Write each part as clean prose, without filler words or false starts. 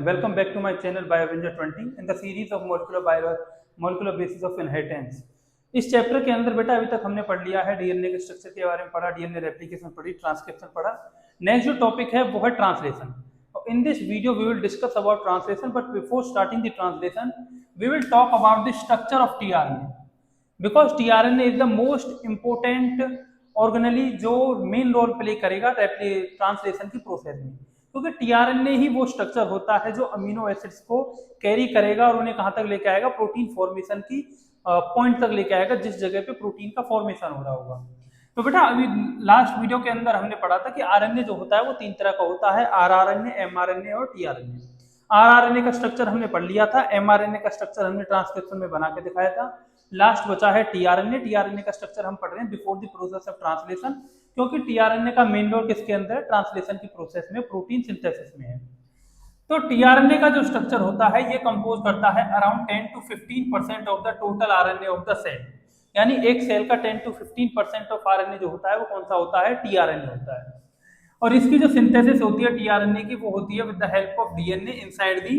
welcome back to my channel BioAvenger 20 in the series of molecular basis of inheritance। इस chapter के अंदर बेटा अभी तक हमने पढ़ लिया है डीएनए के स्ट्रक्चर के बारे में पढ़ा, डीएनए रेप्लिकेशन पढ़ी, ट्रांसक्रिप्शन पढ़ा। नेक्स्ट जो टॉपिक है वो है translation. In this video we will discuss about translation, but before starting the translation we will talk about the structure of tRNA, because tRNA is the most important organelle जो main role play करेगा translation की process में, क्योंकि tRNA ही वो structure होता है जो amino acids को कैरी करेगा और उन्हें कहां तक लेके आएगा, प्रोटीन फॉर्मेशन की पॉइंट तक लेके आएगा जिस जगह पे प्रोटीन का फॉर्मेशन हो रहा होगा। तो बेटा अभी लास्ट वीडियो के अंदर हमने पढ़ा था कि आरएनए जो होता है वो तीन तरह का होता है, आरआरएनए, एमआरएनए और टीआरएनए। आरआरएनए का स्ट्रक्चर हमने पढ़ लिया था, एमआरएनए का स्ट्रक्चर हमने ट्रांसक्रिप्शन में बना के दिखाया था। लास्ट बचा है टीआरएनए। टीआरएनए का स्ट्रक्चर हम पढ़ रहे हैं before the process of translation, क्योंकि टीआरएनए का मेन रोल किसके अंदर है, ट्रांसलेशन की प्रोसेस में, प्रोटीन सिंथेसिस में है। तो टीआरएनए का जो स्ट्रक्चर होता है ये कंपोज करता है around 10 to 15% of the total RNA of the cell, यानी एक सेल का 10 to 15% ऑफ आरएनए जो होता है वो कौन सा होता है, टीआरएनए होता है। और इसकी जो सिंथेसिस होती है टीआरएनए की वो होती है with the help of DNA inside the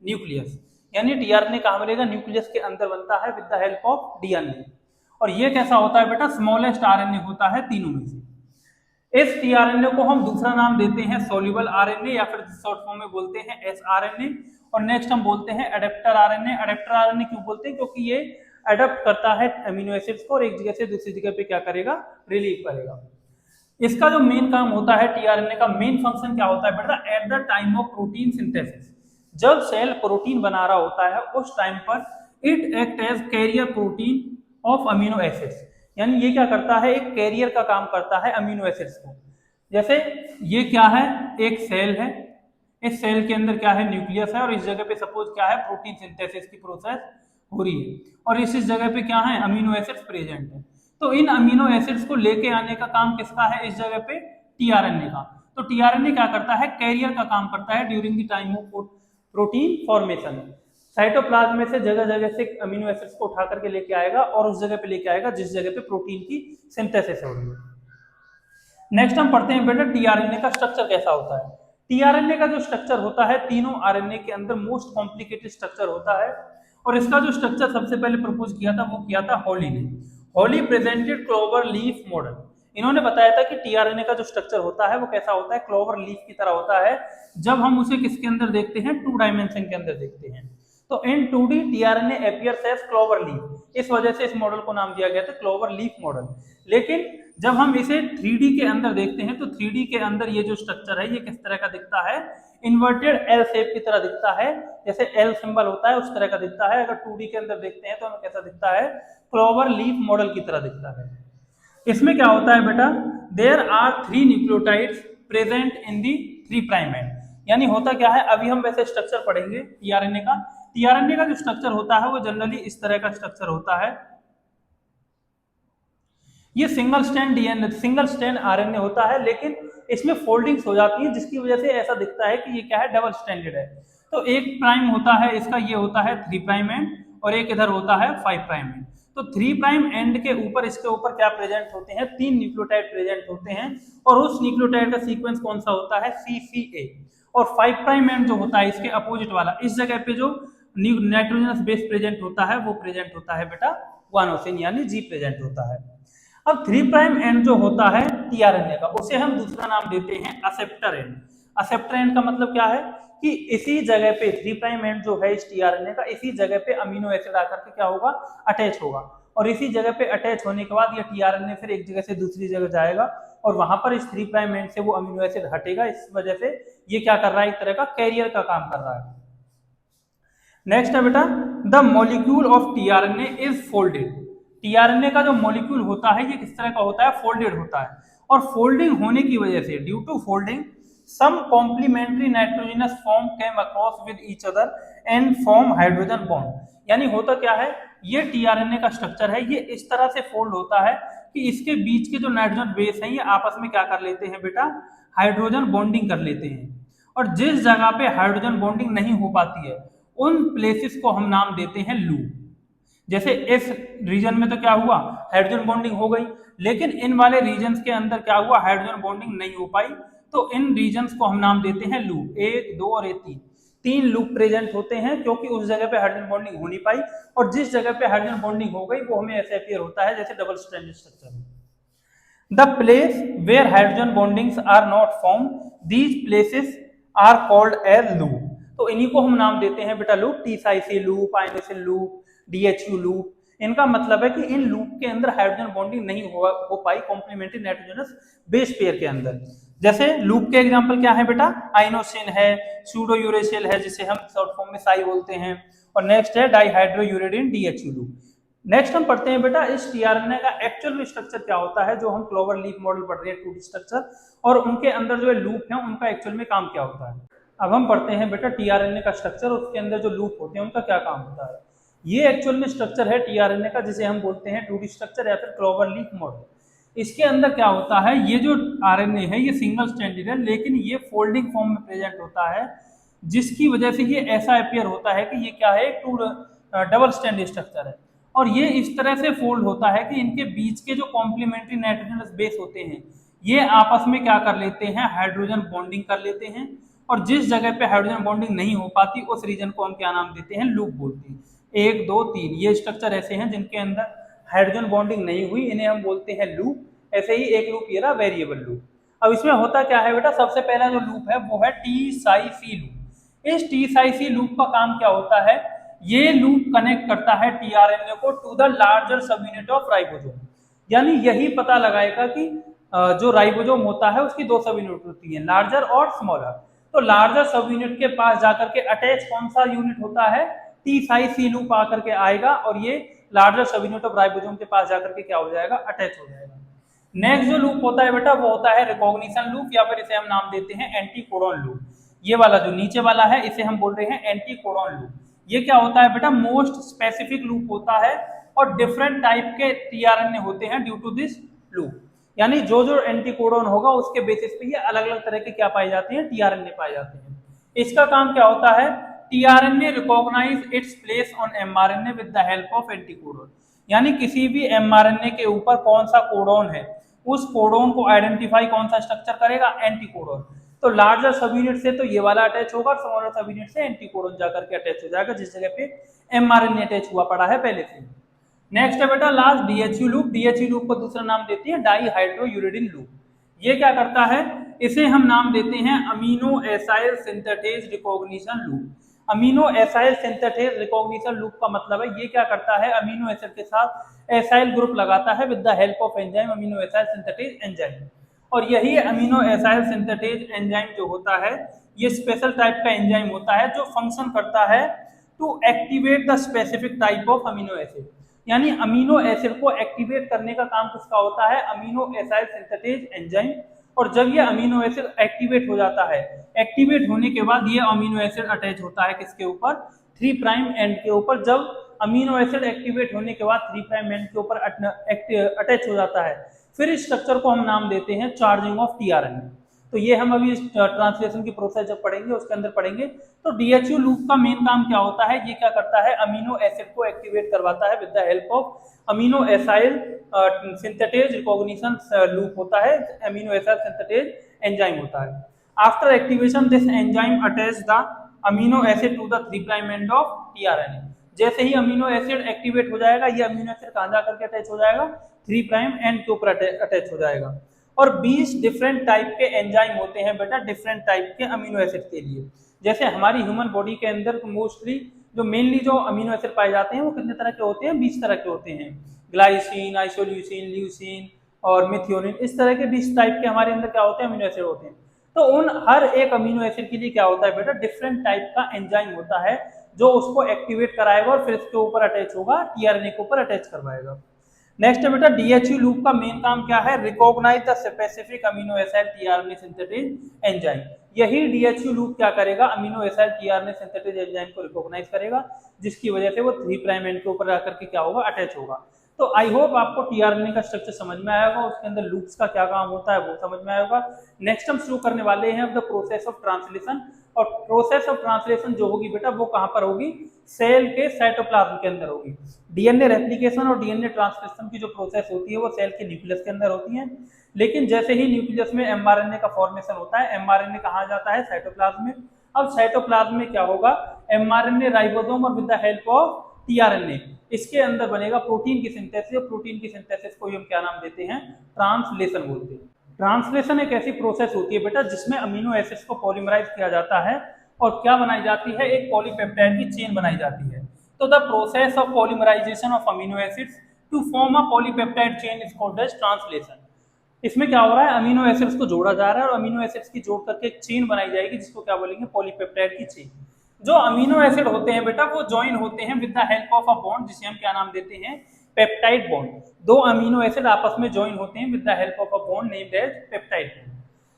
nucleus, यानी टीआरएनए कहां मिलेगा, न्यूक्लियस के अंदर बनता है with the help of DNA. और ये कैसा होता है बेटा, स्मॉलेस्ट आरएनए होता है तीनों में से। इस टीआरएनए को हम दूसरा नाम देते हैं सोल्यूबल आरएनए या फिर शॉर्ट फॉर्म में बोलते हैं एसआरएनए। और नेक्स्ट हम बोलते हैं एडेप्टर आरएनए। एडेप्टर आरएनए क्यों बोलते हैं, क्योंकि ये अडेप्ट करता है अमीनो एसिड्स को और एक जगह से दूसरी जगह पे क्या करेगा, रिलीव करेगा। इसका जो मेन काम होता है, टीआरएनए का मेन फंक्शन क्या होता है बेटा, at the time of protein synthesis, जब सेल प्रोटीन बना रहा होता है उस टाइम पर it act as carrier protein of amino acids, यानी ये क्या करता है, एक कैरियर का काम करता है अमीनो एसिड्स को। जैसे ये क्या है, एक सेल है, इस सेल के अंदर क्या है, न्यूक्लियस है, और इस जगह पे सपोज क्या है, प्रोटीन सिंथेसिस की प्रोसेस हो रही है, और इस जगह पे क्या है, अमीनो एसिड्स प्रेजेंट है। तो इन अमीनो एसिड्स को लेके आने का काम किसका है, इस जगह पे टीआरएनए का। तो टीआरएनए क्या करता है, कैरियर का काम करता है during the time of protein formation. Cytoplasm में से जगह जगह से अमीनो एसिड्स को उठा करके लेके आएगा और उस जगह पे लेके आएगा जिस जगह पे प्रोटीन की सिंथेसिस हो रही है। नेक्स्ट हम पढ़ते हैं बेटा टीआरएनए का स्ट्रक्चर कैसा होता है। टीआरएनए का जो स्ट्रक्चर होता है तीनों आरएनए के अंदर मोस्ट कॉम्प्लिकेटेड स्ट्रक्चर होता है, और इसका जो स्ट्रक्चर सबसे पहले प्रपोज किया था वो किया था हॉली ने। हॉली प्रेजेंटेड क्लोवर लीफ मॉडल। इन्होंने बताया था कि टीआरएनए का जो स्ट्रक्चर होता है वो कैसा होता है, क्लोवर लीफ की तरह होता है, जब हम उसे किसके अंदर देखते हैं, 2 डायमेंशन के अंदर देखते हैं। तो in 2D tRNA appears as clover leaf, इस वजह से इस मॉडल को नाम दिया गया था क्लोवर लीफ मॉडल। लेकिन जब हम इसे 3D के अंदर देखते हैं तो 3D के अंदर ये जो स्ट्रक्चर है ये किस तरह का दिखता है, इन्वर्टेड एल शेप की तरह दिखता है, जैसे एल सिंबल होता है उस तरह का दिखता है। अगर 2D के अंदर देखते हैं तो हमें कैसा दिखता है, क्लोवर लीफ मॉडल की तरह दिखता है। इसमें क्या होता है बेटा, there are 3 nucleotides present in the 3' end, यानी होता क्या है, अभी हम वैसे स्ट्रक्चर पढ़ेंगे टीआरएनए का। टीआरएनए का जो स्ट्रक्चर होता है वो जनरली इस तरह का स्ट्रक्चर होता है। ये single strand DNA, single strand RNA होता है, लेकिन इसमें फोल्डिंग्स हो जाती है जिसकी वजह से ऐसा दिखता है कि ये क्या है, डबल स्ट्रैंडेड है। तो एक प्राइम होता है इसका, ये होता है 3' एंड, और एक इधर होता है 5' एंड। तो 3' एंड के ऊपर, इसके ऊपर क्या प्रेजेंट होते हैं, 3 न्यूक्लियोटाइड प्रेजेंट होते हैं, और उस न्यूक्लियोटाइड का सीक्वेंस कौन सा होता है, CCA। और 5' एंड जो होता है इसके अपोजिट वाला, इस जगह पे जो नाइट्रोजनस बेस प्रेजेंट होता है वो प्रेजेंट होता है बेटा गुआनोसिन, यानी G प्रेजेंट होता है। अब 3' एंड जो होता है टीआरएनए का, उसे हम दूसरा नाम देते हैं असेप्टर एंड। असेप्टर एंड का मतलब क्या है कि इसी जगह पे 3' एंड जो है इस टीआरएनए का, इसी जगह पे अमीनो एसिड आकर के क्या होगा, अटैच होगा, और इसी जगह पे अटैच होने के बाद ये टीआरएनए फिर एक जगह से दूसरी जगह जाएगा और वहां पर इस 3' एंड से वो अमीनो एसिड हटेगा। इस वजह से ये क्या कर रहा है, एक तरह का कैरियर का काम कर रहा है। नेक्स्ट है बेटा, the molecule of tRNA is folded. TRNA का जो मॉलिक्यूल होता है ये किस तरह का होता है, फोल्डेड होता है, और फोल्डिंग होने की वजह से, due to folding, some complementary nitrogenous form came across with each other and form hydrogen bond। यानी होता क्या है, ये टीआरएनए का स्ट्रक्चर है, ये इस तरह से फोल्ड होता है कि इसके बीच के जो नाइट्रोजन बेस हैं ये आपस में क्या कर लेते हैं बेटा, हाइड्रोजन बॉन्डिंग कर लेते हैं। और जिस जगह पे हाइड्रोजन बॉन्डिंग नहीं हो पाती है उन प्लेसेस को हम नाम देते हैं लूप। जैसे इस रीजन में तो क्या हुआ, हाइड्रोजन बॉन्डिंग हो गई, लेकिन इन वाले रीजन्स के अंदर क्या हुआ, हाइड्रोजन बॉन्डिंग नहीं हो पाई, तो इन रीजन्स को हम नाम देते हैं लूप, 1, 2 और 3। 3 लूप प्रेजेंट होते हैं, क्योंकि उस जगह पे हाइड्रोजन बॉन्डिंग हो नहीं पाई, और जिस जगह पे हाइड्रोजन बॉन्डिंग हो गई वो हमें ऐसे अपीयर होता है जैसे double stranded structure. The place where hydrogen bondings are not form, these places are called as loop. तो इन्हीं को हम नाम देते हैं बेटा loop, T psi C loop, inosine loop, DHU loop. इनका मतलब है कि इन लूप के अंदर हाइड्रोजन बॉन्डिंग नहीं हो पाई कॉम्प्लीमेंट्री नाइट्रोजनस बेस पेयर के अंदर। जैसे लूप के एग्जांपल क्या है बेटा, आइनोसिन है, सूडो यूरेसिल है जिसे हम शॉर्ट फॉर्म में साई बोलते हैं, और नेक्स्ट है डाइहाइड्रोयूरेडिन डीएचयू लूप। नेक्स्ट हम पढ़ते हैं बेटा इस टीआरएनए का एक्चुअल में स्ट्रक्चर क्या होता है, जो हम क्लोवर लीफ मॉडल पढ़ रहे हैं 2D स्ट्रक्चर, और उनके अंदर जो लूप है उनका एक्चुअल में काम क्या होता है। अब हम पढ़ते हैं बेटा टीआरएनए का स्ट्रक्चर, उसके अंदर जो लूप होते हैं उनका क्या काम होता है। ये एक्चुअल में स्ट्रक्चर है टीआरएनए का, जिसे हम बोलते हैं 2D स्ट्रक्चर या फिर क्लोवर लीफ मॉडल। इसके अंदर क्या होता है, ये जो आरएनए है ये सिंगल स्ट्रैंडेड है, लेकिन ये फोल्डिंग फॉर्म में प्रेजेंट होता है, जिसकी वजह से ये ऐसा अपीयर होता है कि ये क्या है, डबल स्ट्रैंडेड स्ट्रक्चर है। और ये इस तरह से फोल्ड होता है कि इनके बीच के जो कॉम्प्लीमेंट्री नाइट्रोजनस बेस होते हैं ये आपस में क्या कर लेते हैं, हाइड्रोजन बॉन्डिंग कर लेते हैं, और जिस जगह पे हाइड्रोजन बॉन्डिंग नहीं हो पाती उस रीजन को हम क्या नाम देते हैं, लूप बोलते हैं। 1 2 3 ये स्ट्रक्चर ऐसे हैं जिनके अंदर हाइड्रोजन बॉन्डिंग नहीं हुई, इन्हें हम बोलते हैं लूप। ऐसे ही एक लूप ये रहा वेरिएबल लूप। अब इसमें होता क्या है बेटा, सबसे पहला जो लूप है वो है टी साई सी लूप। इस टी साई सी लूप का काम क्या होता है, ये लूप कनेक्ट करता है टीआरएनए को to the larger subunit of ribosome. यानी यही पता लगाएगा कि जो राइबोसोम होता है उसकी 2 सब यूनिट होती है, लार्जर और स्मॉलर। तो लार्जर सब यूनिट के पास जाकर के अटैच कौन सा यूनिट होता है, टी साई सी लूप आकर के आएगा, और ये larger subunit of ribosome के पास जाकर के क्या हो जाएगा, अटैच हो जाएगा। नेक्स्ट जो लूप होता है बेटा वो होता है रिकॉग्निशन लूप, या फिर इसे हम नाम देते हैं एंटीकोडॉन लूप। ये वाला जो नीचे वाला है इसे हम बोल रहे हैं एंटीकोडॉन लूप। ये क्या होता है बेटा, मोस्ट स्पेसिफिक लूप होता है, और डिफरेंट टाइप के टीआरएनए होते हैं ड्यू टू दिस लूप। यानी जो जो एंटीकोडॉन होगा उसके बेसिस पे ये अलग अलग तरह के क्या पाए जाते हैं, टीआरएनए पाए जाते हैं। इसका काम क्या होता है, tRNA recognize its place on mRNA with the help of anticodon. यानी किसी भी एमआरएनए के ऊपर कौन सा कोडॉन है, उस कोडॉन को आइडेंटिफाई कौन सा स्ट्रक्चर करेगा, एंटीकोडॉन। तो लार्जर सब यूनिट से तो ये वाला अटैच होगा, स्मॉलर सब यूनिट से एंटीकोडॉन जाकर के अटैच हो जाएगा जिस जगह पे एमआरएनए अटैच हुआ पड़ा है पहले से। नेक्स्ट है बेटा last DHU loop. DHU loop को दूसरा नाम देते हैं डाइहाइड्रोयूरेडिन लूप। ये क्या करता है, इसे हम नाम देते हैं amino acyl synthetase recognition loop. Amino acyl synthetase recognition loop का मतलब है ये क्या करता है, अमीनो एसिड के साथ एसाइल ग्रुप लगाता है with the help of enzyme amino acyl synthetase enzyme. और यही अमीनो एसाइल सिंथेटेज एंजाइम जो होता है ये स्पेशल टाइप का एंजाइम होता है जो फंक्शन करता है to activate the specific type of amino acid. यानी अमीनो एसिड को एक्टिवेट करने का काम किसका होता है, अमीनो एसाइल सिंथेटेज एंजाइम। और जब ये अमीनो एसिड एक्टिवेट हो जाता है, एक्टिवेट होने के बाद ये अमीनो एसिड अटैच होता है किसके ऊपर, 3 प्राइम एंड के ऊपर। जब अमीनो एसिड एक्टिवेट होने के बाद 3 प्राइम एंड के ऊपर अटैच हो जाता है, फिर इस स्ट्रक्चर को हम नाम देते हैं चार्जिंग ऑफ टीआरएनए। तो ये हम अभी ट्रांसलेशन की प्रोसेस जब पढ़ेंगे उसके अंदर पढ़ेंगे। तो डीएचयू लूप का मेन काम क्या होता है, ये क्या करता है, अमीनो एसिड को एक्टिवेट करवाता है with the help of amino acyl synthetase recognition loop होता है, अमीनो एसाइल सिंथेटेज एंजाइम होता है। After activation this enzyme attach the amino acid to the 3 prime end of tRNA. जैसे ही अमीनो एसिड एक्टिवेट हो जाएगा, ये अमीनो एसिड कहां जाकर के अटैच हो जाएगा, 3 प्राइम एंड के ऊपर अटैच हो जाएगा। और 20 डिफरेंट टाइप के एंजाइम होते हैं बेटा डिफरेंट टाइप के अमीनो एसिड के लिए। जैसे हमारी ह्यूमन बॉडी के अंदर मोस्टली जो मेनली जो अमीनो एसिड पाए जाते हैं वो कितने तरह के होते हैं, 20 तरह के होते हैं। ग्लाइसिन, आइसोल्यूसिन, ल्यूसिन और मिथियोनिन, इस तरह के 20 टाइप के हमारे अंदर क्या होते हैं, अमीनो एसिड होते हैं। तो उन हर एक अमीनो एसिड के लिए क्या होता है बेटा, डिफरेंट टाइप का एंजाइम होता है जो उसको एक्टिवेट कराएगा और फिर इसके ऊपर अटैच होगा, टीआरएनए के ऊपर अटैच करवाएगा। नेक्स्ट है बेटा डीएचयू लूप का मेन काम क्या है, recognize the specific amino acid tRNA synthetase enzyme. यही डीएचयू लूप क्या करेगा, amino acid tRNA synthetase enzyme को रिकॉग्नाइज करेगा, जिसकी वजह से वो 3 प्राइम एंड के ऊपर आकर के क्या होगा, अटैच होगा। तो आई होप आपको टीआरएनए का स्ट्रक्चर समझ में आया होगा, उसके अंदर लूप्स का क्या काम होता है वो समझ में आया होगा। नेक्स्ट हम शुरू करने वाले हैं द प्रोसेस ऑफ ट्रांसलेशन। और प्रोसेस ऑफ ट्रांसलेशन जो होगी बेटा वो कहां पर होगी, सेल के साइटोप्लाज्म के अंदर होगी। डीएनए रेप्लिकेशन और डीएनए ट्रांसलेशन की जो प्रोसेस होती है वो सेल के न्यूक्लियस के अंदर होती है। लेकिन जैसे ही न्यूक्लियस में एमआरएनए का फॉर्मेशन होता है, एमआरएनए कहां जाता है, साइटोप्लाज्म में। अब साइटोप्लाज्म में क्या होगा, mRNA राइबोसोम और with the help of tRNA इसके अंदर बनेगा प्रोटीन की सिंथेसिस। प्रोटीन की सिंथेसिस को हम क्या नाम देते हैं, ट्रांसलेशन बोलते हैं। ट्रांसलेशन एक ऐसी प्रोसेस होती है बेटा जिसमें अमीनो एसिड्स को पॉलीमराइज किया जाता है और क्या बनाई जाती है, एक पॉलीपेप्टाइड की चेन बनाई जाती है। तो the process of polymerization of amino acids to form a polypeptide chain is called as translation. इसमें क्या हो रहा है, अमीनो एसिड्स को जोड़ा जा रहा है और अमीनो एसिड्स की जोड़ करके एक चेन बनाई जाएगी जिसको क्या बोलेंगे, पॉलीपेप्टाइड की चेन। जो अमीनो एसिड होते हैं बेटा वो ज्वाइन होते हैं with the help of a bond जिसे हम क्या नाम देते हैं, पेप्टाइड बॉन्ड। दो अमीनो एसिड आपस में ज्वाइन होते हैं with the help of a bond named as peptide bond.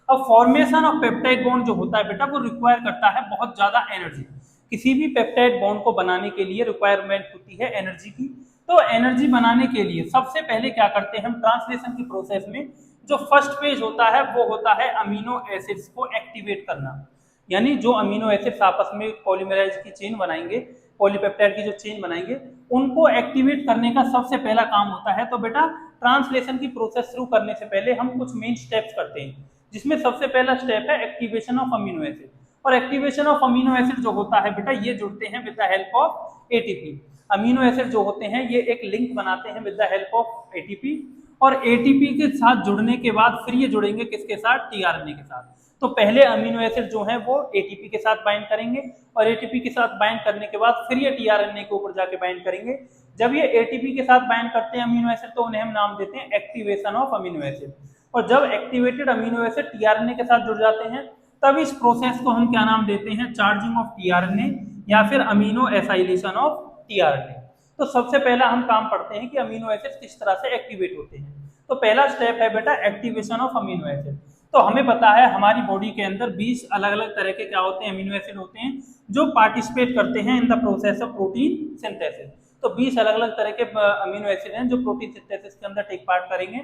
अब फॉर्मेशन ऑफ पेप्टाइड बॉन्ड जो होता है बेटा वो रिक्वायर करता है बहुत ज्यादा एनर्जी। किसी भी पेप्टाइड बॉन्ड को बनाने के लिए रिक्वायरमेंट होती है एनर्जी की। तो एनर्जी बनाने के लिए सबसे पहले क्या करते हैं हम, ट्रांसलेशन की प्रोसेस में जो फर्स्ट पेज होता है वो होता है अमीनो एसिड्स को एक्टिवेट करना। यानी जो अमीनो एसिड्स आपस में पॉलीमराइज की चेन बनाएंगे, पॉलीपेप्टाइड की जो चेन बनाएंगे, उनको एक्टिवेट करने का सबसे पहला काम होता है। तो बेटा ट्रांसलेशन की प्रोसेस शुरू करने से पहले हम कुछ मेन स्टेप्स करते हैं, जिसमें सबसे पहला स्टेप है एक्टिवेशन ऑफ अमीनो एसिड। और एक्टिवेशन ऑफ अमीनो एसिड जो होता है बेटा ये जुड़ते हैं with the help of ATP. Amino acid जो होते हैं ये एक लिंक बनाते हैं with the help of ATP, और एटीपी के साथ जुड़ने के बाद फिर ये जुड़ेंगे किसके साथ, टीआरएनए के साथ। तो पहले अमीनो एसिड जो है वो एटीपी के साथ बाइंड करेंगे और एटीपी के साथ बाइंड करने के बाद फिर ये टीआरएनए के ऊपर जाके बाइंड करेंगे। जब ये एटीपी के साथ बाइंड करते हैं अमीनो एसिड तो उन्हें हम नाम देते हैं एक्टिवेशन ऑफ अमीनो एसिड। और जब एक्टिवेटेड अमीनो एसिड टीआरएनए के साथ जुड़ जाते हैं तब इस प्रोसेस को हम क्या नाम देते हैं, चार्जिंग ऑफ टीआरएनए या फिर अमीनो एसाइलेशन ऑफ टीआरएनए। तो सबसे पहला हम काम पढ़ते हैं कि अमीनो एसिड किस तरह से एक्टिवेट होते हैं। तो पहला स्टेप है बेटा एक्टिवेशन ऑफ अमीनो एसिड। तो हमें पता है हमारी बॉडी के अंदर 20 अलग अलग तरह के क्या होते हैं, अमीनो एसिड होते हैं जो पार्टिसिपेट करते हैं in the process of protein synthesis. तो 20 अलग अलग तरह के अमीनो एसिड हैं जो प्रोटीन सिंथेसिस के अंदर टेक पार्ट करेंगे।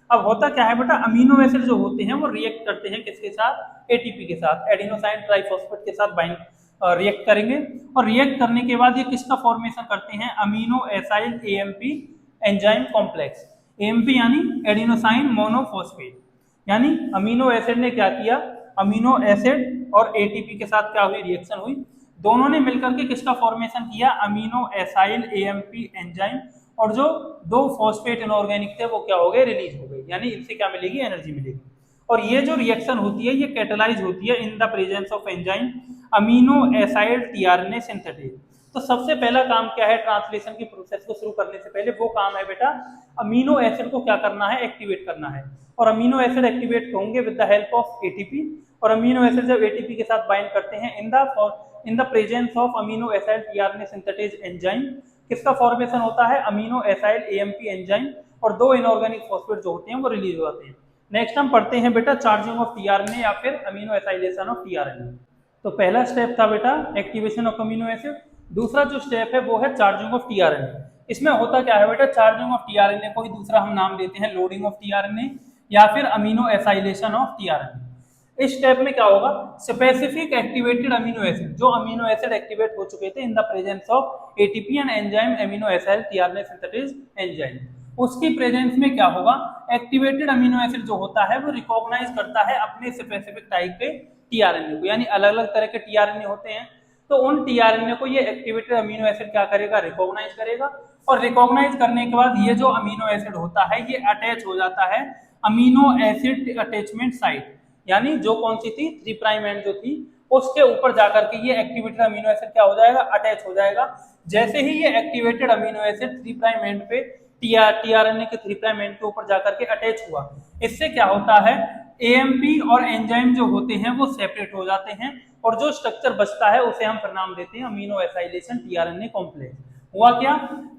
अब होता क्या है बेटा, अमीनो एसिड जो होते हैं वो रिएक्ट करते हैं किसके साथ, एटीपी के साथ, एडिनोसाइन ट्राइफॉस्फेट के साथ बाइंड रिएक्ट करेंगे। और रिएक्ट करने के बाद ये किसका फॉर्मेशन करते हैं, amino acyl AMP enzyme complex. AMP यानी एडिनोसाइन मोनोफॉस्फेट। यानी अमीनो एसिड ने क्या किया, अमीनो एसिड और एटीपी के साथ क्या हुई, रिएक्शन हुई, दोनों ने मिलकर के किसका फॉर्मेशन किया, अमीनो एसाइल एएमपी एंजाइम। और जो दो फॉस्फेट इनऑर्गेनिक थे वो क्या हो गए, रिलीज हो गए। यानी इनसे क्या मिलेगी, एनर्जी मिलेगी। और ये जो रिएक्शन होती है ये कैटेलाइज होती है in the presence of enzyme amino acyl tRNA synthesis. तो सबसे पहला काम क्या है ट्रांसलेशन की प्रोसेस को शुरू करने से पहले, वो काम है बेटा अमीनो एसिड को क्या करना है, एक्टिवेट करना है। और अमीनो एसिड एक्टिवेट होंगे with the help of ATP. और अमीनो एसिड जब एटीपी के साथ बाइंड करते हैं in the presence of amino acyl tRNA synthesis enzyme, किसका फॉर्मेशन होता है, अमीनो एसाइल एएमपी एंजाइम। और दो इनऑर्गेनिक फॉस्फेट जो होते हैं वो रिलीज हो जाते हैं। नेक्स्ट हम पढ़ते हैं बेटा चार्जिंग ऑफ टीआरएनए या फिर अमीनो एसाइलेशन ऑफ टीआरएनए। तो पहला स्टेप था बेटा एक्टिवेशन ऑफ अमीनो एसिड। दूसरा जो स्टेप है वो है चार्जिंग ऑफ टीआरएनए। इसमें होता क्या है बेटा, चार्जिंग ऑफ टीआरएनए को ही दूसरा हम नाम देते हैं लोडिंग ऑफ टीआरएनए या फिर अमीनो एसाइलेशन ऑफ टीआरएनए। इस स्टेप में क्या होगा, स्पेसिफिक एक्टिवेटेड अमीनो एसिड, जो अमीनो एसिड एक्टिवेट हो चुके थे in the presence of ATP and enzyme amino acyl tRNA synthesis enzyme, उसकी प्रेजेंस में क्या होगा, एक्टिवेटेड अमीनो एसिड जो होता है वो रिकॉग्नाइज करता है अपने स्पेसिफिक टाइप के टीआरएनए को। यानी अलग अलग तरह के टीआरएनए होते हैं तो उन टीआरएनए को ये एक्टिवेटेड अमीनो एसिड क्या करेगा, रिकॉग्नाइज करेगा। और रिकॉग्नाइज करने के बाद ये जो अमीनो एसिड होता है ये अटैच हो जाता है अमीनो एसिड अटैचमेंट साइट, यानी जो कौन सी थी, 3 प्राइम एंड जो थी उसके ऊपर जाकर के ये एक्टिवेटेड अमीनो एसिड क्या हो जाएगा, अटैच हो जाएगा। जैसे ही ये activated amino acid 3 prime and पे टीआरएनए के 3 प्राइम एंड के ऊपर जाकर के अटैच हुआ, इससे क्या होता है, एएमपी और एंजाइम जो होते हैं वो सेपरेट हो जाते हैं और जो स्ट्रक्चर बचता है उसे हम फिर नाम देते हैं अमीनो एसाइलेशन टीआरएनए कॉम्प्लेक्स। हुआ क्या,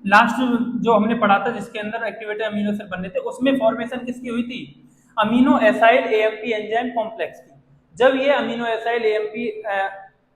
लास्ट जो हमने पढ़ा था जिसके अंदर एक्टिवेटेड अमीनो एसिड बनने थे उसमें फॉर्मेशन किसकी हुई थी, amino acyl AMP enzyme complex की। जब ये amino acyl AMP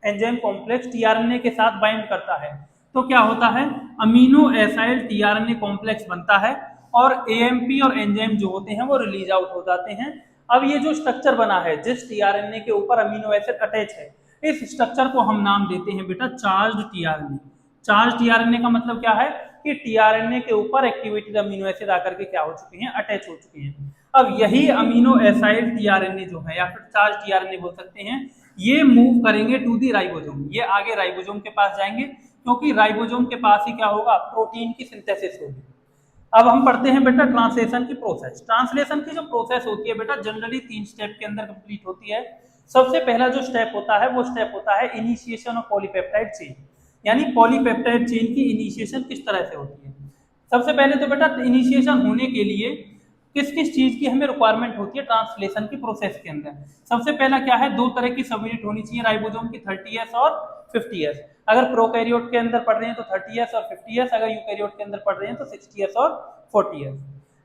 enzyme complex tRNA के साथ बाइंड करता है तो क्या होता है, अमीनो एसाइल टीआरएनए कॉम्प्लेक्स बनता है और एएमपी और एंजाइम जो होते हैं वो रिलीज आउट हो जाते हैं। अब ये जो स्ट्रक्चर बना है जिस टीआरएनए के ऊपर अमीनो एसिड अटैच है, इस स्ट्रक्चर को हम नाम देते हैं बेटा चार्ज्ड टीआरएनए। चार्ज टीआरएनए का मतलब क्या है कि टीआरएनए के ऊपर एक्टिवेटेड अमीनो एसिड आकर के क्या हो चुके हैं, अटैच हो चुके हैं। अब यही अमीनो एसाइल टीआरएनए जो है या फिर चार्ज टीआरएनए बोल सकते हैं, ये मूव करेंगे टू दी राइबोसोम, ये आगे राइबोसोम के पास जाएंगे, क्योंकि राइबोसोम के पास ही क्या होगा, प्रोटीन की सिंथेसिस होगी। अब हम पढ़ते हैं बेटा ट्रांसलेशन की प्रोसेस। ट्रांसलेशन की जो प्रोसेस होती है बेटा जनरली 3 स्टेप के अंदर कंप्लीट होती है। सबसे पहला जो स्टेप होता है वो स्टेप होता है इनिशिएशन ऑफ पॉलीपेप्टाइड चेन, यानी पॉलीपेप्टाइड चेन की इनिशिएशन किस तरह से होती है। सबसे पहले तो बेटा इनिशिएशन होने के लिए किस किस चीज की हमें रिक्वायरमेंट होती है ट्रांसलेशन की प्रोसेस के अंदर। सबसे पहला क्या है, 2 तरह की सब यूनिट होनी चाहिए राइबोसोम की, 30S और 50S। अगर प्रोकैरियोट के अंदर पढ़ रहे हैं तो 30S और 50S, अगर यूकैरियोट के अंदर पढ़ रहे हैं तो 60S और 40S।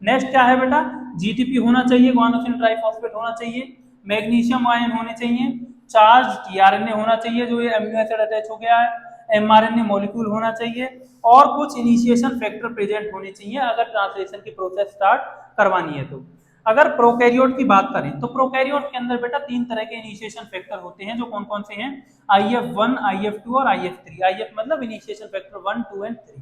नेक्स्ट क्या है बेटा, जीटीपी होना चाहिए, गुआनोसिन ट्राइफॉस्फेट होना चाहिए, मैग्नीशियम आयन होने चाहिए, चार्ज टीआरएनए होना चाहिए जो ये अमीनो एसिड अटैच हो गया है, एमआरएनए मॉलिक्यूल होना चाहिए, और कुछ इनिशिएशन फैक्टर प्रेजेंट होने चाहिए अगर ट्रांसलेशन की प्रोसेस स्टार्ट करवानी है तो। अगर प्रोकैरियोट की बात करें तो प्रोकैरियोट के अंदर बेटा 3 तरह के इनिशिएशन फैक्टर होते हैं, जो कौन कौन से हैं, IF1, IF2 और IF3। IF मतलब इनिशिएशन फैक्टर 1, 2 एंड 3।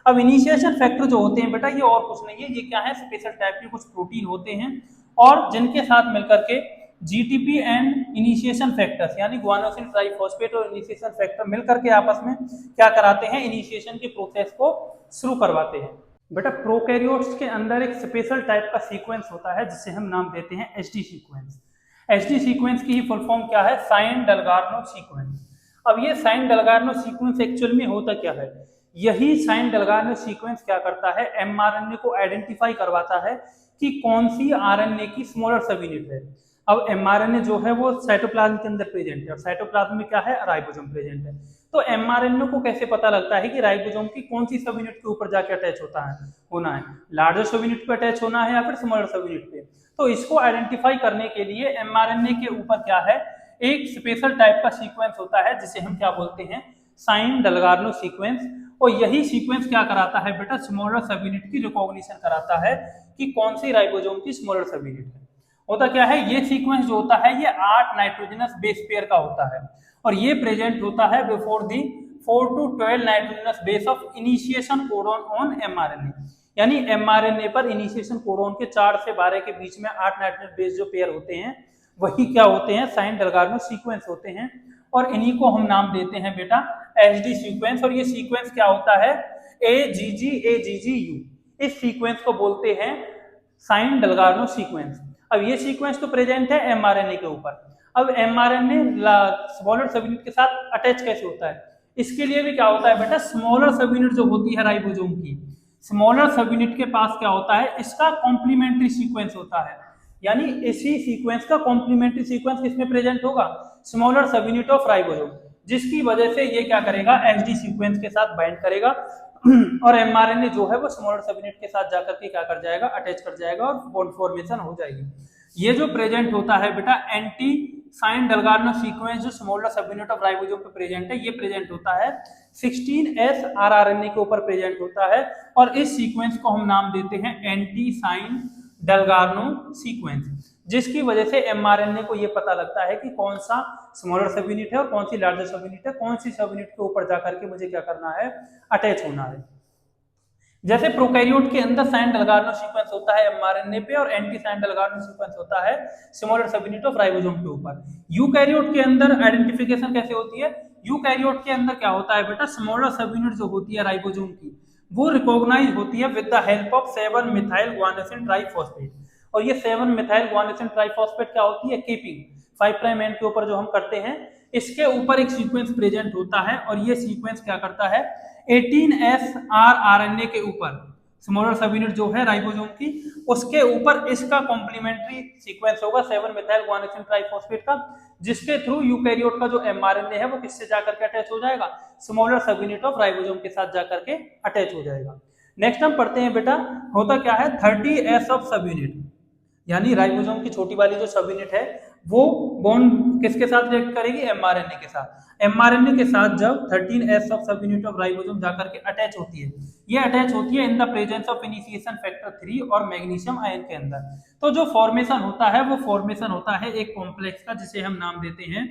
अब इनिशिएशन फैक्टर जो होते हैं बेटा ये और कुछ नहीं है, ये क्या है, स्पेशल टाइप के कुछ प्रोटीन होते हैं, और जिनके साथ मिलकर के जीटीपी एंड इनिशिएशन फैक्टर्स यानी गुआनोसिन ट्राइफॉस्फेट और इनिशिएशन फैक्टर मिलकर के आपस में क्या कराते हैं, इनिशिएशन की प्रोसेस को शुरू करवाते हैं। बेटा प्रोकैरियोट्स के अंदर एक स्पेशल टाइप का सीक्वेंस होता है जिसे हम नाम देते हैं एचडी सीक्वेंस। एचडी सीक्वेंस की ही फुल फॉर्म क्या है, साइन डलगार्नो सीक्वेंस। अब ये साइन डलगार्नो सीक्वेंस एक्चुअल में होता क्या है, यही साइन डलगार्नो सीक्वेंस क्या करता है, एमआरएनए को आइडेंटिफाई करवाता है कि कौन सी आरएनए की स्मॉलर सब यूनिट है। अब एमआरएनए जो है वो साइटोप्लाज्म के अंदर प्रेजेंट है, और साइटोप्लाज्म में क्या है, राइबोसोम प्रेजेंट है। तो एमआरएनए को कैसे पता लगता है कि राइबोसोम की कौन सी सब यूनिट के ऊपर जाके अटैच होना है, लार्जर सब यूनिट पे अटैच होना है या फिर स्मॉलर सब यूनिट पे। तो इसको आइडेंटिफाई करने के लिए एमआरएनए के ऊपर क्या है, एक स्पेशल टाइप का सीक्वेंस होता है जिसे हम क्या बोलते हैं, साइन डलगार्नो सीक्वेंस। और यही सीक्वेंस क्या कराता है बेटा, स्मॉलर सब यूनिट की रिकॉग्निशन कराता है कि कौन सी राइबोसोम की स्मॉलर सब यूनिट है। होता क्या है, ये सीक्वेंस जो होता है ये 8 नाइट्रोजनस बेस पेयर का होता है, और ये प्रेजेंट होता है before the 4 to 12 nitrogenous base of initiation codon on mRNA. यानी एमआरएनए पर इनिशिएशन कोडॉन के 4 से 12 के बीच में 8 नाइट्रोजन बेस जो पेयर होते हैं वही क्या होते हैं, साइन डलगार्नो सीक्वेंस होते हैं, और इन्हीं को हम नाम देते हैं बेटा एचडी सीक्वेंस। और ये सीक्वेंस क्या होता है, AGGAGGU, इस सीक्वेंस को बोलते हैं साइन डलगार्नो सीक्वेंस। अब ये सीक्वेंस तो प्रेजेंट है एमआरएनए के ऊपर। अब एमआरएनए स्मॉलर सब यूनिट के साथ अटैच कैसे होता है, इसके लिए भी क्या होता है बेटा, स्मॉलर सब यूनिट जो होती है राइबोसोम की, स्मॉलर सब यूनिट के पास क्या होता है, इसका कॉम्प्लीमेंट्री सीक्वेंस होता है। यानी इसी सीक्वेंस का कॉम्प्लीमेंट्री सीक्वेंस किसमें प्रेजेंट होगा, स्मॉलर सब यूनिट ऑफ राइबोसोम, जिसकी वजह से ये क्या करेगा, एचडी सीक्वेंस के साथ बाइंड करेगा, और एमआरएनए जो है वो स्मॉलर सब यूनिट के साथ जाकर के क्या कर जाएगा, अटैच कर जाएगा, और बॉन्ड फॉर्मेशन हो जाएगी। ये जो प्रेजेंट होता है बेटा एंटी साइन डलगार्नो सीक्वेंस, जो स्मॉलर सब यूनिट ऑफ राइबोसोम पे प्रेजेंट है, ये प्रेजेंट होता है 16S rRNA के ऊपर प्रेजेंट होता है, और इस सीक्वेंस को हम नाम देते हैं एंटी साइन डलगार्नो सीक्वेंस, जिसकी वजह से एमआरएनए को ये पता लगता है कि कौन सा स्मॉलर सब यूनिट है और कौन सी लार्जर सब यूनिट है, कौन सी सब यूनिट के ऊपर जाकर के मुझे क्या करना है, अटैच होना है। जैसे प्रोकैरियोट के अंदर साइन डलगार्नो सीक्वेंस होता है एमआरएनए पे, और एंटी साइन डलगार्नो सीक्वेंस होता है स्मॉलर सब यूनिट ऑफ राइबोसोम के ऊपर। यूकैरियोट के अंदर आइडेंटिफिकेशन कैसे होती है, यूकैरियोट के अंदर क्या होता है बेटा, स्मॉलर सब यूनिट जो होती है राइबोसोम की वो रिकॉग्नाइज होती है with the help of 7 methyl guanosine triphosphate. और ये 7 मिथाइल गुआनोसिन ट्राइफॉस्फेट क्या होती है, कीपिंग 5 प्राइम एंड के ऊपर जो हम करते हैं, इसके ऊपर एक सीक्वेंस प्रेजेंट होता है, और ये सीक्वेंस क्या करता है, 18S rRNA के ऊपर स्मॉलर सब यूनिट जो है राइबोसोम की, उसके ऊपर इसका कॉम्प्लीमेंट्री सीक्वेंस होगा 7 मिथाइल गुआनोसिन ट्राइफॉस्फेट का, जिसके थ्रू यूकैरियोट का जो एमआरएनए है वो किससे जाकर के अटैच हो जाएगा, स्मॉलर सब यूनिट ऑफ राइबोसोम के साथ जाकर के अटैच हो जाएगा। नेक्स्ट हम पढ़ते हैं बेटा, होता क्या है, 30S ऑफ सब यूनिट, यानी राइबोसोम की छोटी वाली जो सब यूनिट है वो बॉन्ड किसके साथ रिएक्ट करेगी, एमआरएनए के साथ। एमआरएनए के साथ जब 13S ऑफ सब यूनिट ऑफ राइबोसोम जाकर के अटैच होती है, ये अटैच होती है in the presence of initiation factor 3 और मैग्नीशियम आयन के अंदर। तो जो फॉर्मेशन होता है वो फॉर्मेशन होता है एक कॉम्प्लेक्स का, जिसे हम नाम देते हैं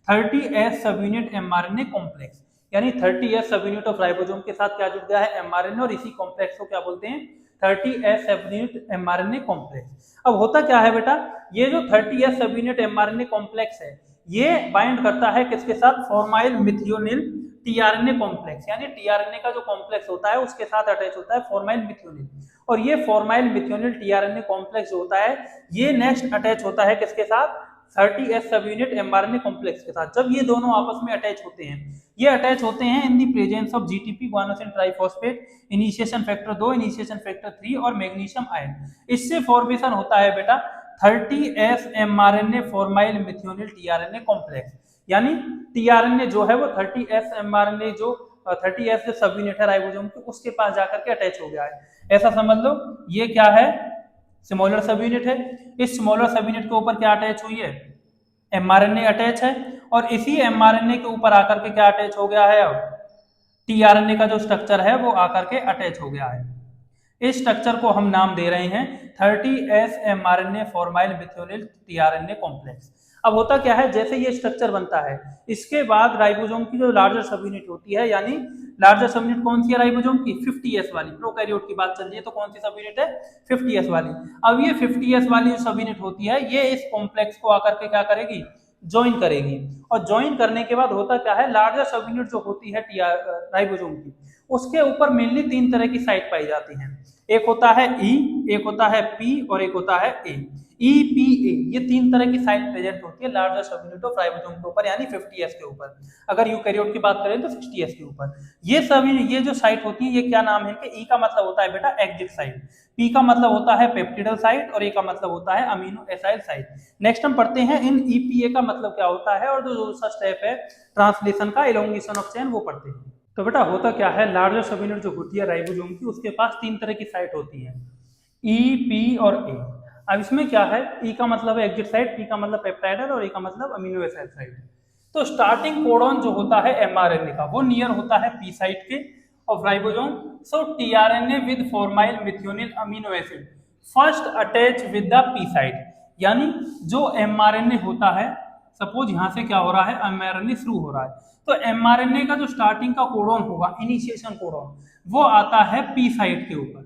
30S सब यूनिट एमआरएनए कॉम्प्लेक्स। यानी 30S सब यूनिट ऑफ राइबोसोम के साथ क्या जुड़ गया है, एमआरएनए, और इसी कॉम्प्लेक्स को क्या बोलते हैं, 30S सब यूनिट एमआरएनए कॉम्प्लेक्स। अब होता क्या है बेटा, ये जो 30S सब यूनिट एमआरएनए कॉम्प्लेक्स है ये बाइंड करता है किसके साथ, फॉर्माइल मिथियोनिल टीआरएनए कॉम्प्लेक्स, यानी टीआरएनए का जो कॉम्प्लेक्स होता है उसके साथ अटैच होता है फॉर्माइल मिथियोनिल। और ये फॉर्माइल मिथियोनिल टीआरएनए कॉम्प्लेक्स जो होता है ये नेक्स्ट अटैच होता है किसके साथ, 30S सब यूनिट एमआरएनए कॉम्प्लेक्स के साथ। जब ये दोनों आपस में अटैच होते हैं, ये अटैच होते हैं in the presence of GTP guanosine triphosphate, initiation factor 2, initiation factor 3 और मैग्नीशियम आयन। इससे फॉर्मेशन होता है बेटा 30S mRNA formyl methionyl tRNA complex, यानी टीआरएनए जो है वो 30S एमआरएनए जो 30S जो सब यूनिट है राइबोसोम की उसके पास जाकर के अटैच हो गया है, ऐसा समझ लो। ये क्या है, स्मॉलर सब यूनिट है। इस स्मॉलर सब यूनिट के ऊपर क्या अटैच हुई है, एमआरएनए अटैच है, और इसी एमआरएनए के ऊपर आकर के क्या अटैच हो गया है, अब टीआरएनए का जो स्ट्रक्चर है वो आकर के अटैच हो गया है। इस स्ट्रक्चर को हम नाम दे रहे हैं 30S mRNA formyl methionyl tRNA complex. अब होता क्या है, जैसे ये स्ट्रक्चर बनता है इसके बाद राइबोसोम की जो लार्जर सब यूनिट होती है, यानी लार्जर सब यूनिट कौन सी है राइबोसोम की, 50S वाली। प्रोकैरियोट की बात चल रही है तो कौन सी सब यूनिट है, 50S वाली। अब ये 50S वाली जो सब यूनिट होती है ये इस कॉम्प्लेक्स को आकर के क्या करेगी, ज्वाइन करेगी। और ज्वाइन करने के बाद होता क्या है, लार्जर सब यूनिट जो होती है राइबोसोम की उसके ऊपर मेनली 3 तरह की साइट पाई जाती हैं। एक होता है ई, एक होता है पी और एक होता है ए। ई पी ए ये 3 तरह की साइट प्रेजेंट होती है larger subunit of ribosome के ऊपर, यानी 50S के ऊपर। अगर यूकैरियोट की बात करें तो 60S के ऊपर। ये जो साइट होती है ये क्या नाम है कि ई का मतलब होता है बेटा एग्जिट साइट, पी का मतलब होता है पेप्टिडल साइट और ए का मतलब होता है अमीनो एसाइल साइट। नेक्स्ट हम पढ़ते हैं इन ईपीए का मतलब क्या होता है, और जो दूसरा स्टेप है ट्रांसलेशन का, एलोंगेशन ऑफ चेन, वो पढ़ते हैं। तो बेटा होता क्या है, लार्जर सब यूनिट जो होती है राइबोसोम की उसके पास 3 तरह की साइट होती है, ई, पी और ए। अब इसमें क्या है, ई का मतलब है एग्जिट साइट, पी का मतलब पेप्टाइडल और ए का मतलब अमीनो एसिड साइट। तो स्टार्टिंग कोडॉन जो होता है एमआरएनए का वो नियर होता है पी साइट के of ribosome. So tRNA with formyl methionyl amino acid first attach with the P site, यानी जो एमआरएनए होता है, सपोज यहां से क्या हो रहा है, एमआरएनए शुरू हो रहा है, तो एमआरएनए का जो स्टार्टिंग का कोडॉन होगा, इनिशिएशन कोडॉन, वो आता है पी साइट के ऊपर।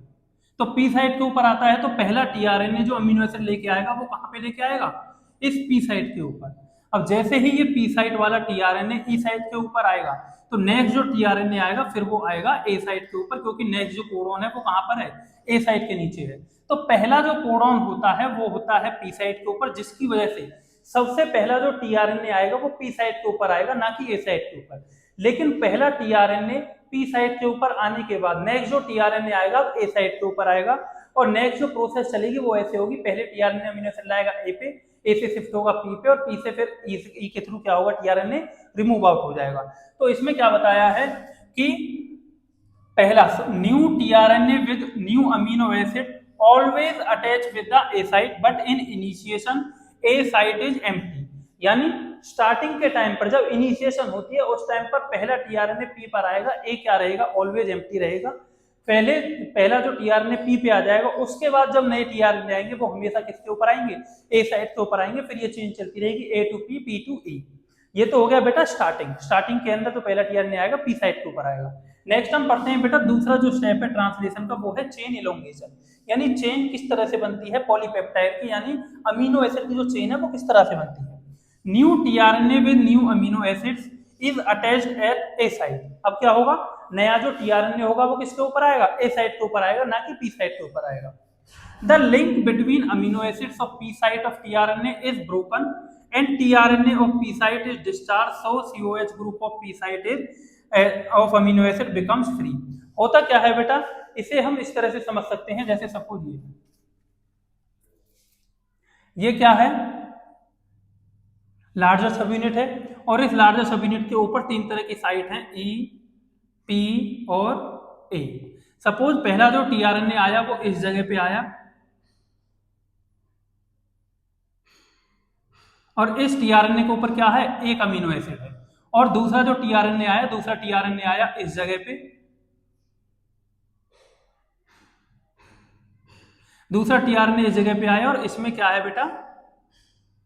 तो पी साइट के ऊपर आता है तो पहला टीआरएनए जो अमीनो एसिड लेके आएगा वो कहां पे लेके आएगा, इस पी साइट के ऊपर। अब जैसे ही ये पी साइट वाला टीआरएनए ई साइट के ऊपर आएगा तो नेक्स्ट जो टीआरएनए आएगा फिर वो आएगा ए साइट के ऊपर, क्योंकि नेक्स्ट जो कोडॉन है वो कहां पर है, ए साइट के नीचे है। तो पहला जो कोडॉन होता है वो होता है पी साइट के ऊपर, जिसकी वजह से सबसे पहला जो टीआरएनए आएगा वो पी साइट के ऊपर आएगा, ना कि ए साइट के ऊपर। लेकिन पहला टीआरएनए पी साइट के ऊपर आने के बाद नेक्स्ट जो टीआरएनए आएगा ए साइट के ऊपर आएगा, और नेक्स्ट जो प्रोसेस चलेगी वो ऐसे होगी, पहले टीआरएनए अमीनो एसिड लाएगा ए पे, ए से शिफ्ट होगा पी पे, और पी से फिर ई के थ्रू क्या होगा, टीआरएनए रिमूव आउट हो जाएगा। तो इसमें क्या बताया है कि पहला new tRNA with new amino acid always attach with the A site, but in initiation A site is empty, यानी स्टार्टिंग के टाइम पर जब इनिशिएशन होती है उस टाइम पर पहला टीआरएनए पी पर आएगा, ए क्या रहेगा, ऑलवेज एम्प्टी रहेगा। पहला जो टीआरएनए पी पे आ जाएगा, उसके बाद जब नए टीआरएनए आएंगे वो हमेशा किसके ऊपर आएंगे, ए साइट के ऊपर आएंगे, फिर ये चेंज चलती रहेगी ए टू पी, पी टू ई। ये तो हो गया बेटा स्टार्टिंग के अंदर तो पहला टीआरएनए आएगा पी साइट के ऊपर आएगा। नेक्स्ट हम पढ़ते हैं बेटा दूसरा जो स्टेप है ट्रांसलेशन का, वो है चेन इलोंगेशन, यानी चेन किस तरह से बनती है पॉलीपेप्टाइड की, यानी अमीनो एसिड की जो चेन है वो किस तरह से बनती है। New tRNA with new amino acids is attached eight A site. अब क्या होगा, नया जो टीआरएनए होगा वो किसके ऊपर आएगा, ए साइट के ऊपर आएगा, ना कि पी साइट के ऊपर आएगा। The link between amino acids of P site of tRNA is broken and tRNA of P site is discharge, so COH group of P site is of amino acid becomes free. होता क्या है बेटा, इसे हम इस तरह से समझ सकते हैं, जैसे सपोज ये क्या है, लार्जर सब यूनिट है, और इस लार्जर सब यूनिट के ऊपर 3 तरह की साइट हैं, ई, पी और ए। सपोज पहला जो टीआरएनए आया वो इस जगह पे आया, और इस टीआरएनए के ऊपर क्या है, एक अमीनो एसिड है, और दूसरा जो टीआरएनए आया, दूसरा टीआरएनए आया इस जगह पे, दूसरा टीआरएनए इस जगह पे आया, और इसमें क्या है बेटा,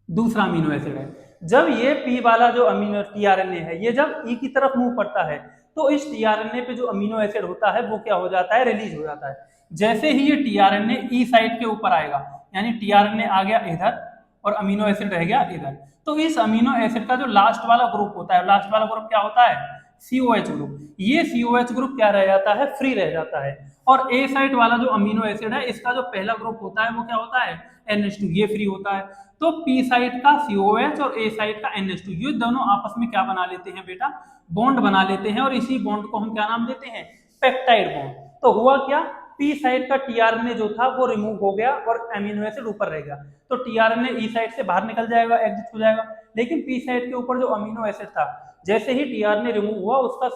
दूसरा अमीनो एसिड है। जब ये पी वाला जो अमीनो टीआरएनए है ये जब ई की तरफ मूव करता है तो इस टीआरएनए पे जो अमीनो एसिड होता है वो क्या हो जाता है, रिलीज हो जाता है। जैसे ही ये टीआरएनए ई साइट के ऊपर आएगा, यानी टीआरएनए आ गया इधर और अमीनो एसिड रह गया इधर। तो इस अमीनो एसिड का जो लास्ट वाला ग्रुप होता है, लास्ट वाला ग्रुप क्या होता है, COH ग्रुप। ये COH ग्रुप क्या रह जाता है, फ्री रह जाता है। और ए साइट वाला जो अमीनो एसिड है, इसका जो पहला ग्रुप होता है वो क्या होता है, NH2, ये फ्री होता है। तो पी साइट का COH और ए साइट का NH2, ये दोनों आपस में क्या बना लेते हैं बेटा, बॉन्ड बना लेते हैं, और इसी बॉन्ड को हम क्या नाम देते हैं, पेप्टाइड बॉन्ड। तो हुआ क्या, पी साइट का टीआरएनए जो था वो रिमूव हो गया और अमीनो एसिड ऊपर रह गया। तो टीआरएनए ई साइट से बाहर निकल जाएगा, एग्जिट हो जाएगा। लेकिन पी साइट के ऊपर जो अमीनो एसिड था, जैसे ही टीआरएनए रिमूव हुआ, उसका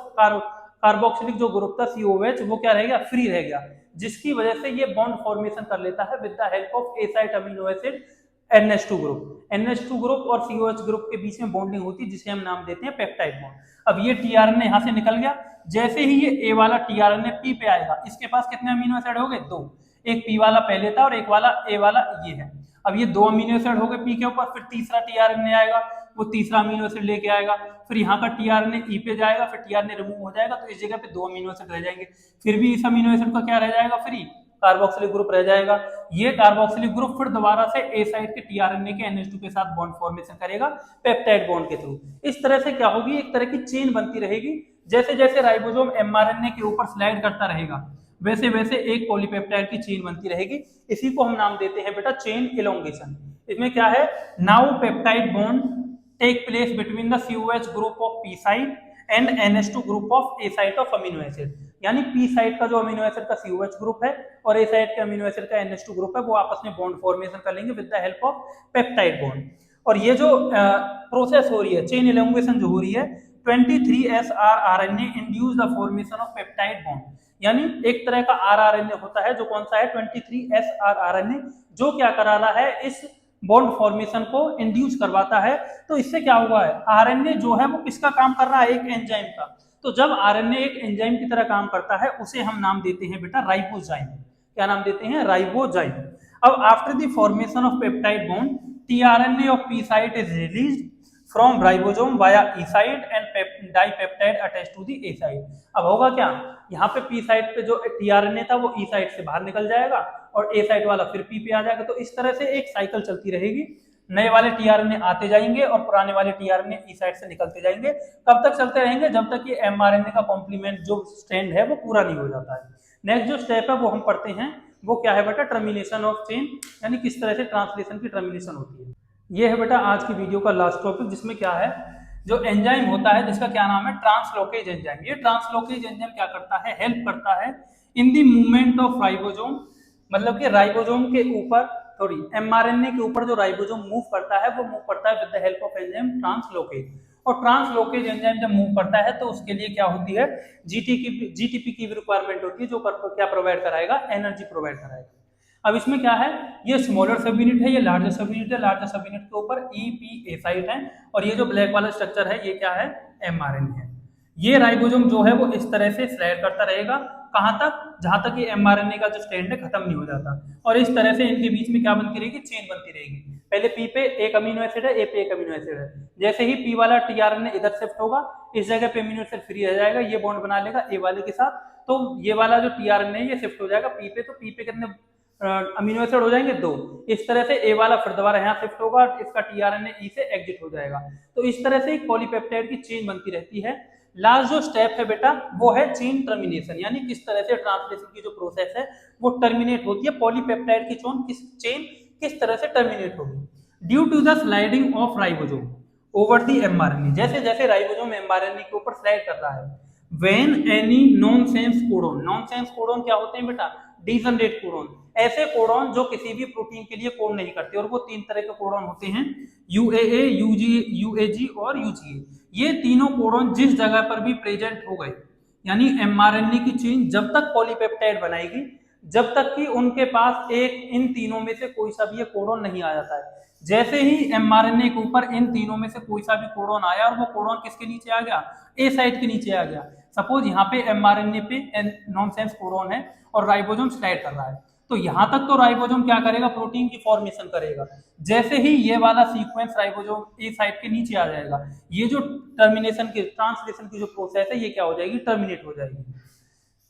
कार्बोक्सिलिक जो ग्रुप था COH, वो क्या रह गया, फ्री रह गया, जिसकी वजह से ये बॉन्ड फॉर्मेशन कर लेता है with the help of A site amino acid NH2 group. NH2 group और COH ग्रुप के बीच में बॉन्डिंग होती है, जिसे हम नाम देते हैं पेप्टाइड बॉन्ड। अब ये टीआरएनए यहाँ से निकल गया, जैसे ही ये ए वाला टीआरएनए पी पे आएगा, इसके पास कितने अमीनो एसिड हो गए, 2। एक पी वाला पहले था और एक वाला ए वाला ये है। अब ये 2 अमीनो एसिड हो गए पी के ऊपर, फिर तीसरा टीआरएनए आएगा, वो तीसरा अमीनो एसिड लेके आएगा, फिर यहाँ का टीआरएनए ई पे जाएगा, फिर टीआरएनए रिमूव हो जाएगा, तो इस जगह पे 2 अमीनो एसिड रह जाएंगे। फिर भी इस अमीनो एसिड का क्या रह जाएगा, फ्री कार्बोक्सिलिक ग्रुप रह जाएगा। ये कार्बोक्सिलिक ग्रुप फिर दोबारा से ए साइड के टीआरएनए के NH2 के साथ बॉन्ड फॉर्मेशन करेगा पेप्टाइड बॉन्ड के थ्रू। इस तरह से क्या होगी, एक तरह की चेन बनती रहेगी। जैसे जैसे राइबोसोम mRNA के ऊपर स्लाइड करता रहेगा, वैसे वैसे एक पॉलीपेप्टाइड की चेन बनती रहेगी। इसी को हम नाम देते हैं बेटा चेन इलोंगेशन। इसमें क्या है, now peptide bond take place between the COH group of P site and NH2 group of A site of amino acid. यानी पी साइट का जो अमीनो एसिड का COH ग्रुप है और ए साइट के अमीनो एसिड का NH2 group है, वो आपस में बॉन्ड फॉर्मेशन कर लेंगे with the help of peptide bond. और ये जो प्रोसेस हो रही है, चेन इलोंगेशन जो हो रही है, 23SR RNA induce the formation of peptide bond. यानी एक तरह का rRNA होता है, जो कौन सा है, 23SR RNA, जो क्या करा रहा है, इस बॉन्ड फॉर्मेशन को इंड्यूस करवाता है। तो इससे क्या हुआ है, आरएनए जो है वो किसका काम कर रहा है, एक एंजाइम का। तो जब आरएनए एक एंजाइम की तरह काम करता है, उसे हम नाम देते हैं बेटा राइबोजाइम। क्या नाम देते हैं, राइबोजाइम। अब after the formation of peptide bond, tRNA of P site is released from ribosome via E site and dipeptide attached to the A site. अब होगा क्या, यहाँ पे पी साइट पे जो टीआरएनए था वो ई साइट से बाहर निकल जाएगा और ए साइट वाला फिर पी पे आ जाएगा। तो इस तरह से एक साइकिल चलती रहेगी, नए वाले टीआरएनए आते जाएंगे और पुराने वाले टीआरएनए ई साइट से निकलते जाएंगे। कब तक चलते रहेंगे, जब तक ये एमआरएनए का कॉम्प्लीमेंट जो स्ट्रैंड है वो पूरा नहीं हो जाता है। नेक्स्ट जो स्टेप है वो हम पढ़ते हैं, वो क्या है बेटा, टर्मिनेशन ऑफ चेन, यानी किस तरह से ट्रांसलेशन की टर्मिनेशन होती है। ये है बेटा आज की वीडियो का लास्ट टॉपिक, जिसमें क्या है, जो एंजाइम होता है जिसका क्या नाम है, ट्रांसलोकेज एंजाइम। ये ट्रांसलोकेज एंजाइम क्या करता है, हेल्प करता है in the movement of ribosome. मतलब कि राइबोसोम के ऊपर सॉरी एमआरएनए के ऊपर जो राइबोसोम मूव करता है, वो मूव करता है with the help of enzyme translocase. और ट्रांसलोकेज एंजाइम जब मूव करता है तो उसके लिए क्या होती है, जीटीपी की भी रिक्वायरमेंट होती है, जो क्या प्रोवाइड कराएगा, एनर्जी प्रोवाइड कराएगा। अब इसमें क्या है, ये स्मॉलर सब यूनिट है, ये लार्जर सब यूनिट है। लार्जर सब यूनिट के ऊपर ईपीए साइट है और ये जो ब्लैक वाला स्ट्रक्चर है ये क्या है, एमआरएनए है। ये राइबोसोम जो है वो इस तरह से स्लाइड करता रहेगा, कहां तक, जहां तक ये एमआरएनए का जो स्टैंड है खत्म नहीं हो जाता। और इस तरह से इनके बीच में क्या बनती रहेगी, चेन बनती रहेगी। पहले पी पे एक अमीनो एसिड है, ए पे एक अमीनो एसिड है। जैसे ही पी वाला टीआरएनए इधर शिफ्ट होगा, इस जगह पे अमीनो एसिड फ्री रह जाएगा, ये बॉन्ड बना लेगा ए वाले के साथ। तो ये वाला जो टीआरएनए ये शिफ्ट हो जाएगा पी पे, तो पी पे कितने अमीनो एसिड हो जाएंगे, 2। इस तरह से ए वाला फिर दोबारा यहाँ शिफ्ट होगा, इसका टीआरएनए ई से एग्जिट हो जाएगा। तो इस तरह से एक पॉलीपेप्टाइड की चेन बनती रहती है। लास्ट जो स्टेप है बेटा वो है चेन टर्मिनेशन, यानी किस तरह से ट्रांसलेशन की जो प्रोसेस है वो टर्मिनेट होती है, पॉलीपेप्टाइड की चेन किस तरह से टर्मिनेट होगी, due to the sliding of ribosome over the mRNA. जैसे जैसे राइबोसोम एमआरएनए के ऊपर स्लाइड कर रहा है, when any nonsense codon, nonsense codon क्या होते हैं बेटा, डिजनरेट कोडोन, ऐसे कोडोन जो किसी भी प्रोटीन के लिए कोड नहीं करते। और वो 3 तरह के कोडोन होते हैं, यूएए, यूएजी और यूजीए। ये तीनों कोडोन जिस जगह पर भी प्रेजेंट हो गए, यानी एमआरएनए की चेन जब तक पॉलीपेप्टाइड बनाएगी, जब तक कि उनके पास एक इन तीनों में से कोई सा भी ये कोडोन नहीं आ जाता है। जैसे ही एमआरएनए के ऊपर इन तीनों में से कोई सा भी कोडोन आया और वो कोडोन किसके नीचे आ गया, ए साइट के नीचे आ गया। सपोज यहाँ पे एमआरएनए पे नॉनसेंस कोडोन है और राइबोसोम स्लाइड कर रहा है, तो यहां तक तो राइबोसोम क्या करेगा, प्रोटीन की फॉर्मेशन करेगा। जैसे ही ये वाला सीक्वेंस राइबोसोम ए साइट के नीचे आ जाएगा, ये जो टर्मिनेशन की ट्रांसलेशन की जो प्रोसेस है ये क्या हो जाएगी, टर्मिनेट हो जाएगी।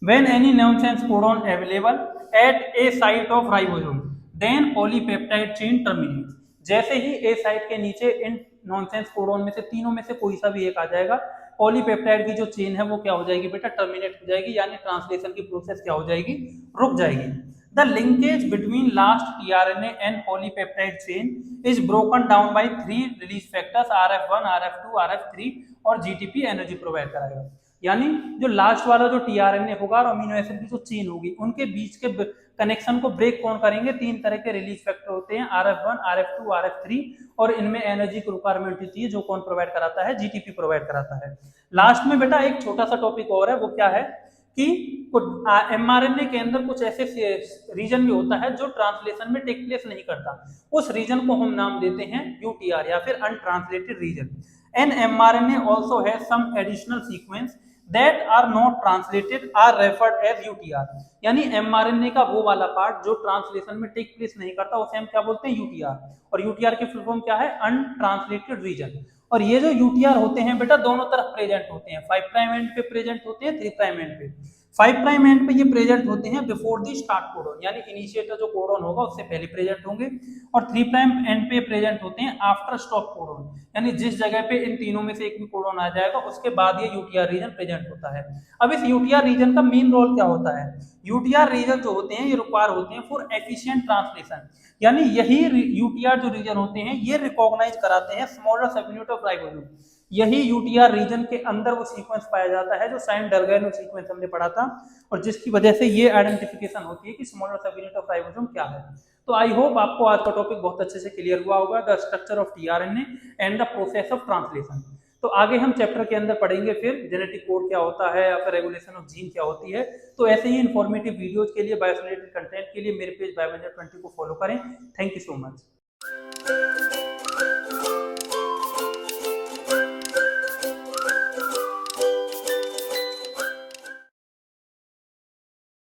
When any nonsense codon available at a site of ribosome, then polypeptide chain terminates। जैसे ही ए साइट के नीचे इन नॉनसेंस कोडॉन में से तीनों में से कोई सा भी एक आ जाएगा, पॉलीपेप्टाइड की जो चेन है वो क्या हो जाएगी बेटा, टर्मिनेट हो जाएगी, यानी ट्रांसलेशन की प्रोसेस क्या हो जाएगी, रुक जाएगी। The linkage between last tRNA and polypeptide chain is broken down by 3 release factors RF1, RF2, RF3 और जीटीपी एनर्जी प्रोवाइड कराएगा। यानी जो लास्ट वाला जो टीआरएनए होगा और अमीनो एसिड की जो चेन होगी उनके बीच के कनेक्शन को ब्रेक कौन करेंगे, 3 तरह के रिलीज फैक्टर होते हैं, RF1, RF2, RF3, और इनमें एनर्जी की रिक्वायरमेंट होती है जो कौन प्रोवाइड कराता है, जीटीपी प्रोवाइड कराता है। लास्ट में बेटा एक छोटा सा टॉपिक और है, वो क्या है कि एमआरएनए के अंदर कुछ ऐसे रीजन भी होता है जो ट्रांसलेशन में टेक प्लेस नहीं करता, उस रीजन को हम नाम देते हैं यूटीआर या फिर untranslated region. An mRNA also has some additional sequence that are not translated are referred as UTR। यानी mRNA का वो वाला पार्ट जो ट्रांसलेशन में टेक प्लेस नहीं करता उसे हम क्या बोलते हैं, UTR। और UTR की फुल फॉर्म क्या है, अनट्रांसलेटेड रीजन। और ये जो UTR होते हैं बेटा दोनों तरफ प्रेजेंट होते हैं, 5 प्राइम एंड पे प्रेजेंट होते हैं, 3 प्राइम एंड पे। 5 प्राइम एंड पे ये प्रेजेंट होते हैं बिफोर द स्टार्ट कोडॉन, यानी इनिशिएटर जो कोडॉन होगा उससे पहले प्रेजेंट होंगे। और 3 प्राइम एंड पे प्रेजेंट होते हैं आफ्टर स्टॉप कोडॉन, यानी जिस जगह पे इन तीनों में से एक भी कोडॉन आ जाएगा उसके बाद ये यूटीआर रीजन प्रेजेंट होता है। अब इस यूटीआर रीजन का मेन रोल क्या होता है, यूटीआर रीजन जो होते हैं ये रिक्वायर होते हैं फॉर एफिशिएंट ट्रांसलेशन, यानी यही यूटीआर जो रीजन होते हैं ये रिकॉग्नाइज कराते हैं स्मॉलर सबयूनिट ऑफ राइबोसोम। यही यूटीआर रीजन के अंदर वो सीक्वेंस पाया जाता है जो साइन डरगैनो सीक्वेंस हमने पढ़ा था, और जिसकी वजह से ये आइडेंटिफिकेशन होती है कि स्मॉलर सबयूनिट ऑफ राइबोसोम क्या है। तो आई होप आपको आज का टॉपिक बहुत अच्छे से क्लियर हुआ होगा, the structure of tRNA and the process of translation. तो आगे हम चैप्टर के अंदर पढ़ेंगे फिर जेनेटिक कोड क्या होता है या फिर रेगुलेशन ऑफ जीन क्या होती है। तो ऐसे ही इन्फॉर्मेटिव वीडियोज के लिए, बायोस रिलेटेड कंटेंट के लिए मेरे पेज बायोवेंजर 20 को फॉलो करें। Thank you so much.